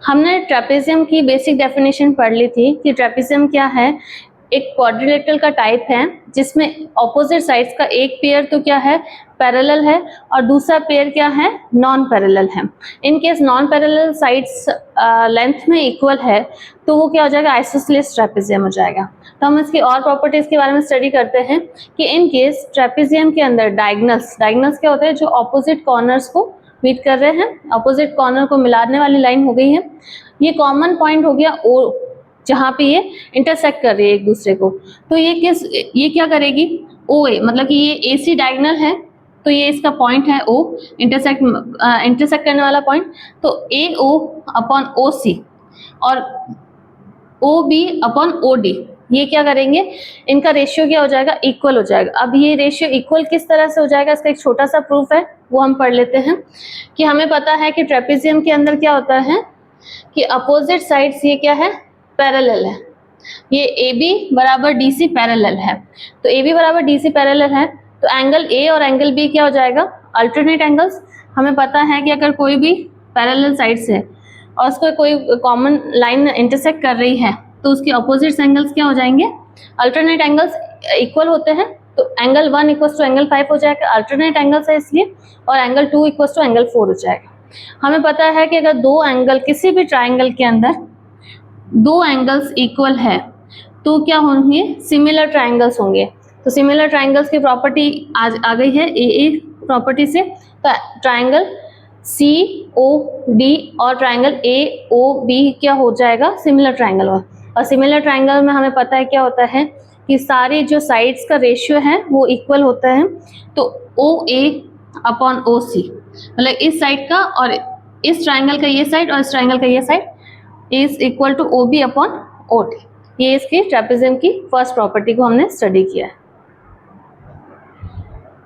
हमने ट्रेपेजियम की basic definition पढ़ ली थी कि ट्रेपेजियम क्या है, एक क्वाड्रिलेटरल का टाइप है जिसमें ऑपोजिट साइड्स का एक पेयर तो क्या है, पैरेलल है, और दूसरा पेयर क्या है, नॉन पैरेलल है। In case non parallel sides length में इक्वल है तो वो क्या हो जाएगा, आइसोसेलेस ट्रेपेजियम हो जाएगा। तो हम इसकी और प्रॉपर्टीज के बारे में स्टडी करते हैं कि इन केस ट्रेपेजियम के अंदर डायगोनल्स क्या होते हैं, जो ऑपोजिट कॉर्नर्स को मीट कर रहे हैं, ऑपोजिट कॉर्नर को मिलाने वाली लाइन हो गई है। ये कॉमन पॉइंट हो गया ओ, जहाँ पे ये इंटरसेक्ट कर रही है एक दूसरे को। तो ये क्या करेगी, ओ ए, मतलब कि ये ए सी डायगोनल है तो ये इसका पॉइंट है ओ, इंटरसेक्ट करने वाला पॉइंट। तो ए ओ अपॉन ओ सी और O B upon O D, ये क्या करेंगे, इनका रेशियो क्या हो जाएगा, इक्वल हो जाएगा। अब ये रेशियो इक्वल किस तरह से हो जाएगा, इसका एक छोटा सा प्रूफ है, वो हम पढ़ लेते हैं। कि हमें पता है कि ट्रेपेजियम के अंदर क्या होता है कि अपोजिट साइड्स ये क्या है, पैरेलल है। ये ए बी बराबर डी सी पैरेलल है, तो ए बी बराबर डी सी पैरेलल है तो एंगल ए और एंगल बी क्या हो जाएगा, अल्टरनेट एंगल्स। हमें पता है कि अगर कोई भी पैरेलल साइड से और उसको कोई कॉमन लाइन इंटरसेक्ट कर रही है तो उसके अपोजिट एंगल्स क्या हो जाएंगे, अल्टरनेट एंगल्स इक्वल होते हैं। तो एंगल 1 इक्वल्स टू एंगल 5 हो जाएगा, अल्टरनेट एंगल्स है इसलिए, और एंगल 2 इक्वल्स टू एंगल 4 हो जाएगा। हमें पता है कि अगर दो एंगल किसी भी ट्राइंगल के अंदर दो एंगल्स इक्वल है तो क्या होंगे, सिमिलर ट्राइंगल्स होंगे। तो सिमिलर ट्राइंगल्स की प्रॉपर्टी आ गई है ए प्रॉपर्टी से। तो ट्राइंगल सी ओ डी और ट्राइंगल ए ओ बी क्या हो जाएगा, सिमिलर ट्राइंगल हो। और सिमिलर ट्राइंगल में हमें पता है क्या होता है कि सारे जो साइड्स का रेशियो है वो इक्वल होता है। तो ओ ए अपॉन ओ सी, मतलब इस साइड का और इस ट्राइंगल का ये साइड और इस ट्राइंगल का ये side is equal to O B upon O D. ये इसकी ट्रेपेजियम की फर्स्ट प्रॉपर्टी को हमने स्टडी किया है।